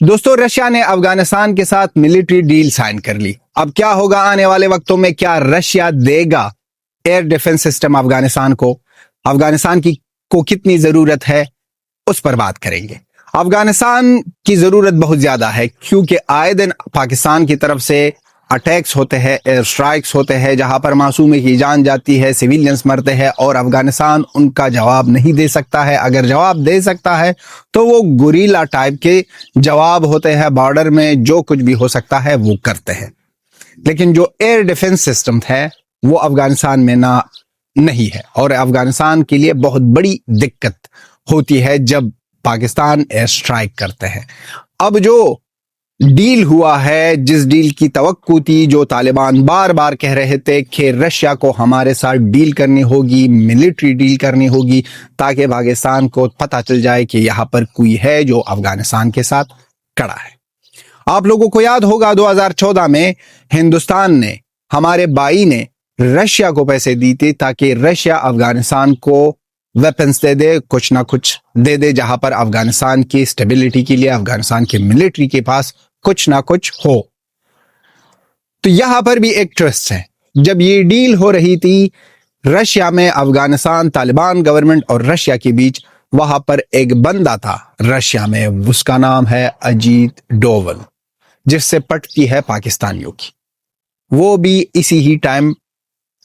دوستو رشیا نے افغانستان کے ساتھ ملٹری ڈیل سائن کر لی. اب کیا ہوگا آنے والے وقتوں میں؟ کیا رشیا دے گا ایئر ڈیفنس سسٹم افغانستان کو؟ افغانستان کو کتنی ضرورت ہے اس پر بات کریں گے. افغانستان کی ضرورت بہت زیادہ ہے کیونکہ آئے دن پاکستان کی طرف سے اٹیکس ہوتے ہیں، ایئر سٹرائکس ہوتے ہیں جہاں پر معصومے کی جان جاتی ہے، سیویلینز مرتے ہیں اور افغانستان ان کا جواب نہیں دے سکتا ہے. اگر جواب دے سکتا ہے تو وہ گوریلا ٹائپ کے جواب ہوتے ہیں، بارڈر میں جو کچھ بھی ہو سکتا ہے وہ کرتے ہیں. لیکن جو ایئر ڈیفنس سسٹم ہے وہ افغانستان میں نہیں ہے اور افغانستان کے لیے بہت بڑی دقت ہوتی ہے جب پاکستان ایئر سٹرائک کرتے ہیں. اب جو ڈیل ہوا ہے، جس ڈیل کی توقع تھی، جو طالبان بار بار کہہ رہے تھے کہ رشیا کو ہمارے ساتھ ڈیل کرنی ہوگی، ملٹری ڈیل کرنی ہوگی تاکہ پاکستان کو پتہ چل جائے کہ یہاں پر کوئی ہے جو افغانستان کے ساتھ کھڑا ہے. آپ لوگوں کو یاد ہوگا 2014 میں ہندوستان نے، ہمارے بائی نے رشیا کو پیسے دی تھے تاکہ رشیا افغانستان کو ویپنز دے دے، کچھ نہ کچھ دے دے، جہاں پر افغانستان کی سٹیبلٹی کے لیے افغانستان کے ملٹری کے پاس کچھ نہ کچھ ہو. تو یہاں پر بھی ایک ٹوسٹ ہے. جب یہ ڈیل ہو رہی تھی رشیا میں، افغانستان، طالبان گورنمنٹ اور رشیا کے بیچ، وہاں پر ایک بندہ تھا رشیا میں، اس کا نام ہے اجیت ڈوول، جس سے پٹتی ہے پاکستانیوں کی. وہ بھی اسی ہی ٹائم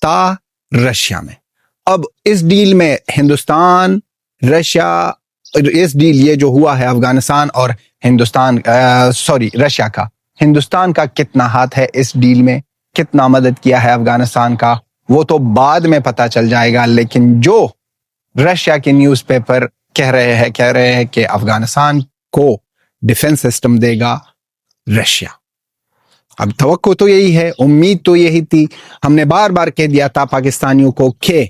تھا رشیا میں. اب اس ڈیل میں ہندوستان، رشیا، اس ڈیل یہ جو ہوا ہے افغانستان اور رشیا کا، ہندوستان کا کتنا ہاتھ ہے اس ڈیل میں، کتنا مدد کیا ہے افغانستان کا، وہ تو بعد میں پتہ چل جائے گا. لیکن جو رشیا کے نیوز پیپر کہہ رہے ہیں کہ افغانستان کو ڈیفنس سسٹم دے گا رشیا. اب توقع تو یہی ہے، امید تو یہی تھی. ہم نے بار بار کہہ دیا تھا پاکستانیوں کو کہ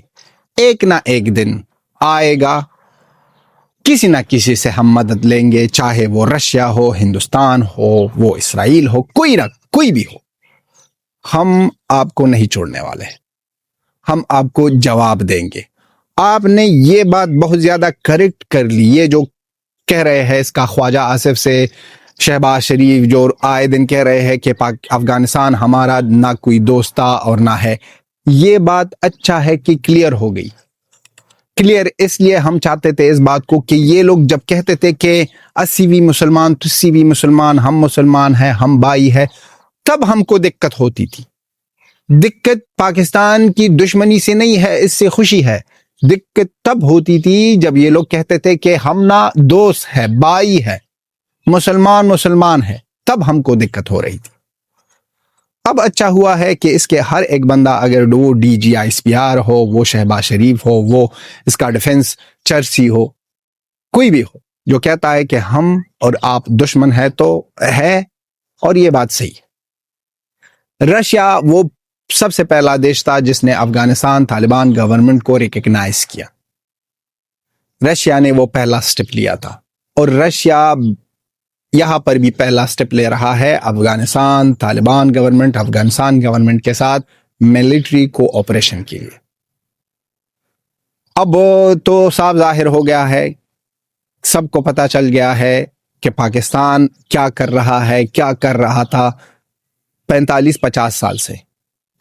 ایک نہ ایک دن آئے گا، کسی نہ کسی سے ہم مدد لیں گے، چاہے وہ رشیا ہو، ہندوستان ہو، وہ اسرائیل ہو، کوئی بھی ہو. ہم آپ کو نہیں چھوڑنے والے، ہم آپ کو جواب دیں گے. آپ نے یہ بات بہت زیادہ کریکٹ کر لی. یہ جو کہہ رہے ہیں اس کا خواجہ آصف سے شہباز شریف، جو آئے دن کہہ رہے ہیں کہ افغانستان ہمارا نہ کوئی دوست تھا اور نہ ہے، یہ بات اچھا ہے کہ کلیئر ہو گئی. کلیئر اس لیے ہم چاہتے تھے اس بات کو کہ یہ لوگ جب کہتے تھے کہ 80 مسلمان، 80 مسلمان، ہم مسلمان ہیں، ہم بھائی ہیں، تب ہم کو دقت ہوتی تھی. دقت پاکستان کی دشمنی سے نہیں ہے، اس سے خوشی ہے. دقت تب ہوتی تھی جب یہ لوگ کہتے تھے کہ ہم نہ دوست ہے، بھائی ہے، مسلمان ہے، تب ہم کو دقت ہو رہی تھی. اب اچھا ہوا ہے کہ اس کے ہر ایک بندہ، اگر وہ D G I S P R ہو، وہ شہباز شریف ہو، وہ اس کا ڈیفنس چرسی ہو، کوئی بھی ہو، جو کہتا ہے کہ ہم اور آپ دشمن ہے تو ہے، اور یہ بات صحیح ہے. رشیا وہ سب سے پہلا دیش تھا جس نے افغانستان طالبان گورنمنٹ کو ریکگنائز کیا. رشیا نے وہ پہلا سٹیپ لیا تھا اور رشیا یہاں پر بھی پہلا سٹیپ لے رہا ہے افغانستان طالبان گورنمنٹ، افغانستان گورنمنٹ کے ساتھ ملٹری کو آپریشن کے لیے. اب تو صاف ظاہر ہو گیا ہے، سب کو پتہ چل گیا ہے کہ پاکستان کیا کر رہا ہے، کیا کر رہا تھا 45-50 سال سے.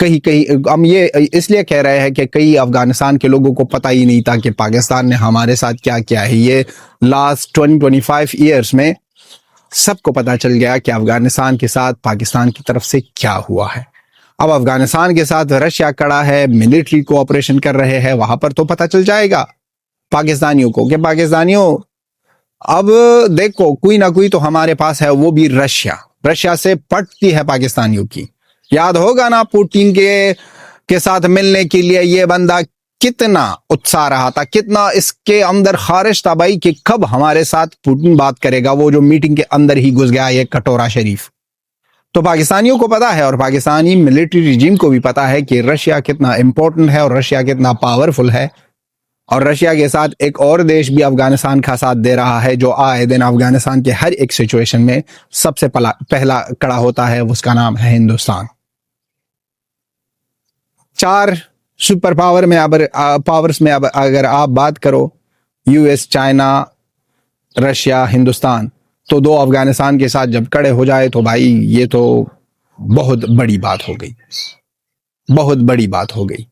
کہیں ہم یہ اس لیے کہہ رہے ہیں کہ کئی افغانستان کے لوگوں کو پتہ ہی نہیں تھا کہ پاکستان نے ہمارے ساتھ کیا کیا ہے. یہ لاسٹ 20-25 ایئرز میں سب کو پتہ چل گیا کہ افغانستان کے ساتھ پاکستان کی طرف سے کیا ہوا ہے. اب افغانستان کے ساتھ رشیا کڑا ہے، ملٹری کو آپریشن کر رہے ہیں، وہاں پر تو پتہ چل جائے گا پاکستانیوں کو کہ پاکستانیوں اب دیکھو کوئی نہ کوئی تو ہمارے پاس ہے، وہ بھی رشیا سے پٹتی ہے پاکستانیوں کی. یاد ہوگا نا پوٹین کے ساتھ ملنے کے لیے یہ بندہ کتنا اتساہ رہا تھا، کتنا اس کے اندر خارش تھا بھائی کہ کب ہمارے ساتھ پوٹین بات کرے گا. وہ جو میٹنگ کے اندر ہی گھس گیا یہ کٹورا شریف. تو پاکستانیوں کو پتا ہے اور پاکستانی ملٹری ریجیم کو بھی پتا ہے کہ رشیا کتنا امپورٹنٹ ہے اور رشیا کتنا پاورفل ہے. اور رشیا کے ساتھ ایک اور دیش بھی افغانستان کا ساتھ دے رہا ہے جو آئے دن افغانستان کے ہر ایک سچویشن میں سب سے پہلا کڑا ہوتا ہے، اس کا نام ہے ہندوستان. 4 سپر پاورز میں اب اگر آپ بات کرو، U S, China, Russia, Hindustan, تو دو افغانستان کے ساتھ جب کڑے ہو جائے تو بھائی یہ تو بہت بڑی بات ہو گئی، بہت بڑی بات ہو گئی۔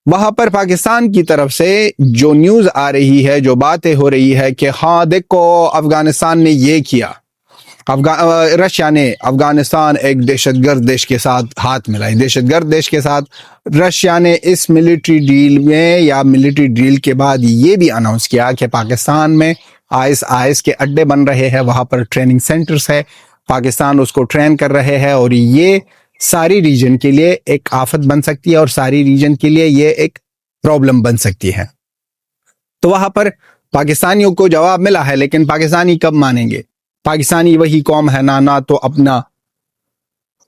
وہاں پر پاکستان کی طرف سے جو نیوز آ رہی ہے، جو باتیں ہو رہی ہے کہ ہاں دیکھو افغانستان نے یہ کیا، رشیا نے افغانستان ایک دہشت گرد دیش کے ساتھ ہاتھ ملائی، دہشت گرد دیش کے ساتھ رشیا نے اس ملٹری ڈیل میں یا ملٹری ڈیل کے بعد یہ بھی اناؤنس کیا کہ پاکستان میں آئس کے اڈے بن رہے ہیں، وہاں پر ٹریننگ سینٹرز ہے، پاکستان اس کو ٹرین کر رہے ہیں، اور یہ ساری ریجن کے لیے ایک آفت بن سکتی ہے اور ساری ریجن کے لیے یہ ایک پرابلم بن سکتی ہے۔ تو وہاں پر پاکستانیوں کو جواب ملا ہے، لیکن پاکستانی کب مانیں گے؟ پاکستانی وہی قوم ہے نہ تو اپنا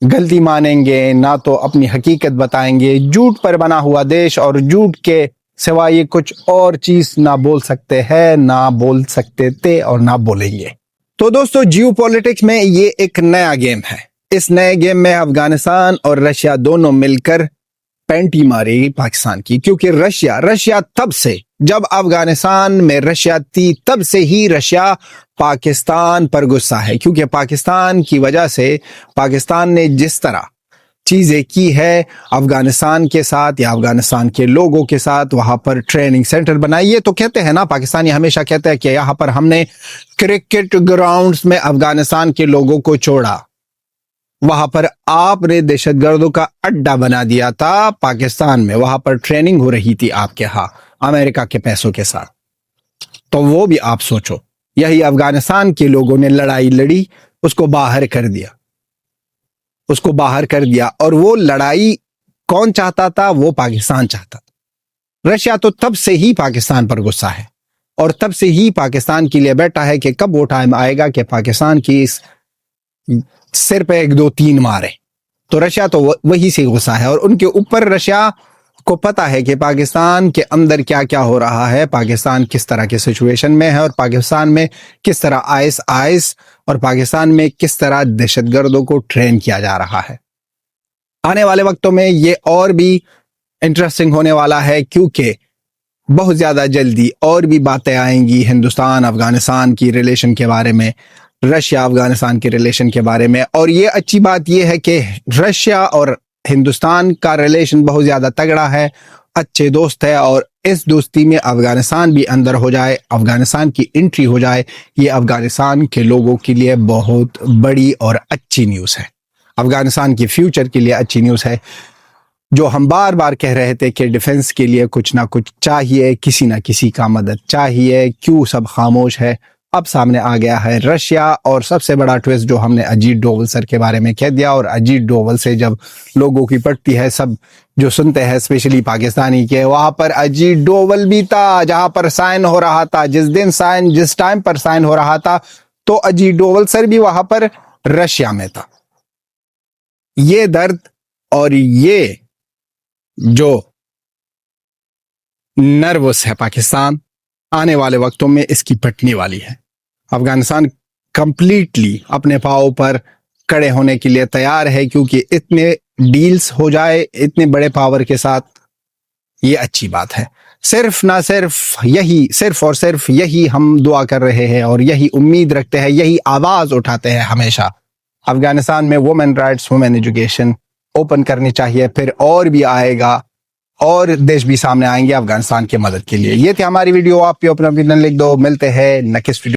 غلطی مانیں گے، نہ تو اپنی حقیقت بتائیں گے، جھوٹ پر بنا ہوا دیش، اور جھوٹ کے سوائے کچھ اور چیز نہ بول سکتے ہیں، نہ بول سکتے تھے اور نہ بولیں گے۔ تو دوستو جیو پولیٹکس میں یہ ایک نیا گیم ہے، اس نئے گیم میں افغانستان اور رشیا دونوں مل کر پینٹی مارے گی پاکستان کی، کیونکہ رشیا تب سے جب افغانستان میں رشیا تھی تب سے ہی رشیا پاکستان پر غصہ ہے، کیونکہ پاکستان کی وجہ سے پاکستان نے جس طرح چیزیں کی ہے افغانستان کے ساتھ یا افغانستان کے لوگوں کے ساتھ، وہاں پر ٹریننگ سینٹر بنائی، یہ تو کہتے ہیں نا پاکستانی ہمیشہ کہتے ہیں کہ یہاں پر ہم نے کرکٹ گراؤنڈز میں افغانستان کے لوگوں کو چھوڑا، وہاں پر آپ نے دہشت گردوں کا اڈا بنا دیا تھا پاکستان میں، وہاں پر ٹریننگ ہو رہی تھی آپ کے ہاں امریکہ کے پیسوں کے ساتھ۔ تو وہ بھی آپ سوچو، یہی افغانستان کے لوگوں نے لڑائی لڑی، اس کو باہر کر دیا، اس کو باہر کر دیا، اور وہ لڑائی کون چاہتا تھا؟ وہ پاکستان چاہتا تھا۔ رشیا تو تب سے ہی پاکستان پر غصہ ہے، اور تب سے ہی پاکستان کے لیے بیٹھا ہے کہ کب وہ ٹائم آئے گا کہ پاکستان کی اس سر پہ ایک دو تین مارے۔ تو رشیا تو وہی سے غصہ ہے، اور ان کے اوپر رشیا کو پتا ہے کہ پاکستان کے اندر کیا کیا ہو رہا ہے، پاکستان کس طرح کے سچویشن میں ہے، اور پاکستان میں کس طرح آئس اور پاکستان میں کس طرح دہشت گردوں کو ٹرین کیا جا رہا ہے۔ آنے والے وقتوں میں یہ اور بھی انٹرسٹنگ ہونے والا ہے، کیونکہ بہت زیادہ جلدی اور بھی باتیں آئیں گی ہندوستان افغانستان کی ریلیشن کے بارے میں، رشیا افغانستان کے ریلیشن کے بارے میں۔ اور یہ اچھی بات یہ ہے کہ رشیا اور ہندوستان کا ریلیشن بہت زیادہ تگڑا ہے، اچھے دوست ہے، اور اس دوستی میں افغانستان بھی اندر ہو جائے، افغانستان کی انٹری ہو جائے، یہ افغانستان کے لوگوں کے لیے بہت بڑی اور اچھی نیوز ہے، افغانستان کے فیوچر کے لیے اچھی نیوز ہے۔ جو ہم بار بار کہہ رہے تھے کہ ڈیفنس کے لیے کچھ نہ کچھ چاہیے، کسی نہ کسی کا مدد چاہیے، کیوں سب خاموش ہے، اب سامنے آ گیا ہے رشیا۔ اور سب سے بڑا ٹویسٹ جو ہم نے اجیت ڈوول سر کے بارے میں کہہ دیا، اور اجیت ڈوول سے جب لوگوں کی پڑتی ہے، سب جو سنتے ہیں اسپیشلی پاکستانی کے، وہاں پر اجیت ڈوول بھی تھا جہاں پر سائن ہو رہا تھا، جس ٹائم پر سائن ہو رہا تھا، تو اجیت ڈوول سر بھی وہاں پر رشیا میں تھا۔ یہ درد اور یہ جو نروس ہے پاکستان، آنے والے وقتوں میں اس کی پٹنے والی ہے۔ افغانستان کمپلیٹلی اپنے پاؤں پر کڑے ہونے کے لیے تیار ہے، کیونکہ اتنے ڈیلز ہو جائے اتنے بڑے پاور کے ساتھ، یہ اچھی بات ہے۔ صرف اور صرف یہی ہم دعا کر رہے ہیں، اور یہی امید رکھتے ہیں، یہی آواز اٹھاتے ہیں ہمیشہ، افغانستان میں women rights, women education open کرنی چاہیے، پھر اور بھی آئے گا، اور دیش بھی سامنے آئیں گے افغانستان کی مدد کے لیے۔ یہ تھی ہماری ویڈیو، آپ بھی اپنا اوپینین لکھ دو، ملتے ہیں نیکسٹ ویڈیو۔